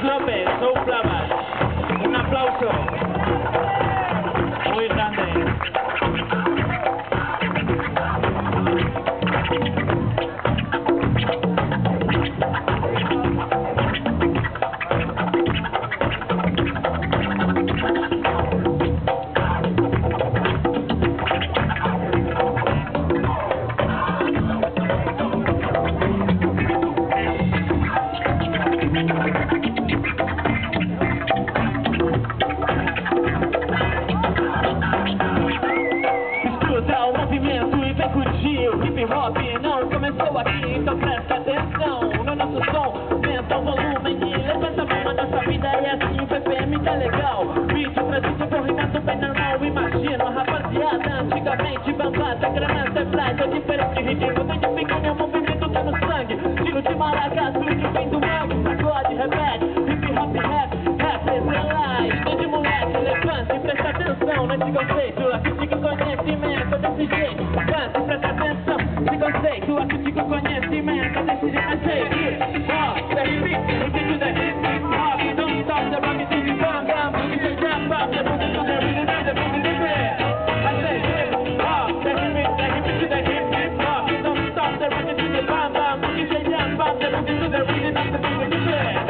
López, Soul Flowers. Un aplauso muy grande. Hip hop não começou aqui, então presta atenção no nosso som, aumenta o volume e levanta a mão. A nossa vida é assim, o BPM tá legal. Vídeo tradição correndo bem normal. Imagina a rapaziada antigamente bambata, granada, flight, é diferente, ridículo. Desde pequeno o movimento tá no sangue, tiro de maracatu, de fim do mangue, sacode, repete, hip hop, rap, live. Desde moleque, levante, presta atenção nesse conceito, aqui fica conhecimento desse jeito. Levante, presta atenção nesse conceito, aqui fica conhecimento desse jeito. The hip, the hip hop, don't stop the rock, it's the bam bam, it's the jump up, the boogie to the rhythm, the boogie to the beat. I say hip hop, the hip to the hip hop, don't stop the rock, it's the bam bam, it's the jump up, the boogie to the rhythm, the boogie to the beat.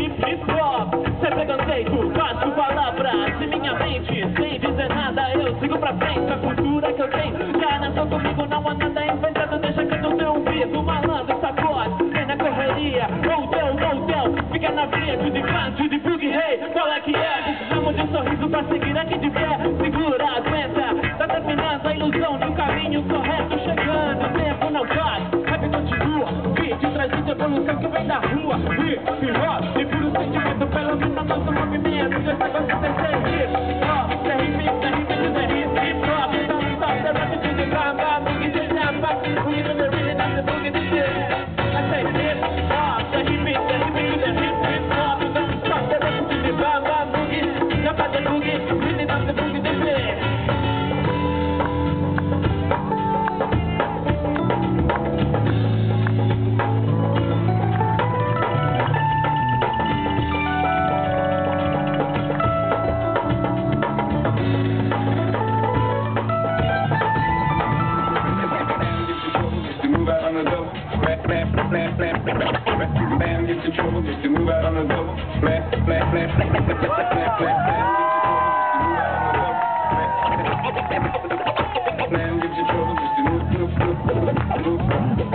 Hip hop, sem preconceito, faço palavras em minha mente, sem dizer nada, eu sigo pra frente. A cultura que eu tenho já nasceu comigo, não há nada inventado, deixa que eu não tenho ouvido. Malandro, sacode, vem na correria, hotel, fica na via, tudo de fã, tudo de boogie, hey, qual é que é? Precisamos de um sorriso pra seguir aqui de pé, segura, aguenta, tá terminando a ilusão de um caminho correto, chegando, o tempo não passa, rap continua, beat traz evolução que vem da rua, hip hop, e puro sentimento, pelo menos nosso movimento, já está consistência, hip hop, the hip hop, don't stop the rap to the bam bam, boogie to the jump up, boogie to the rhythm, and the boogie to the I say hip hop, the hip to the hip hop, don't stop the rap to the bam bam, boogie, jump up the boogie, rhythm, and the boogie to the Bam, get your trouble just to move out on the double. Bam, get your trouble just to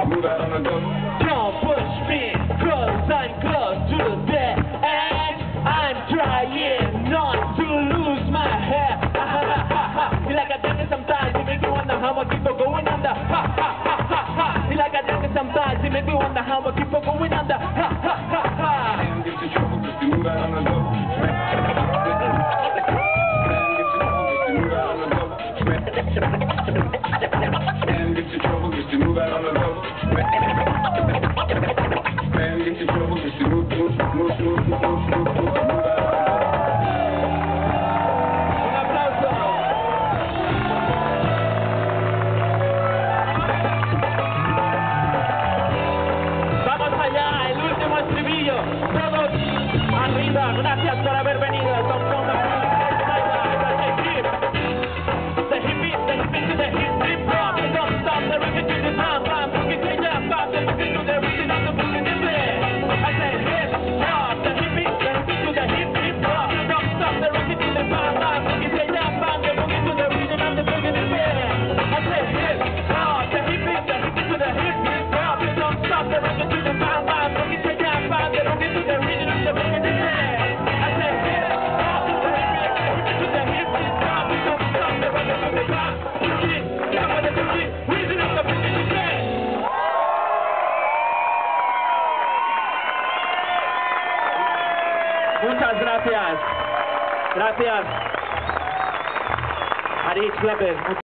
move out on the double. Don't push me, cause I'm close to the dead end. I'm trying not to lose my head. Feel like I did it sometimes, it make me wonder how I keep on going under. Feel like I did it sometimes, it make me wonder how I keep on going under. Bam, get your trouble just to move out on the double. Bam, get your trouble just to move out on the double. Bam, get your trouble just to move out on the double. Bam, get your trouble just to move out. Gracias por haber venido. I said Muchas gracias. Gracias. Arich Leber.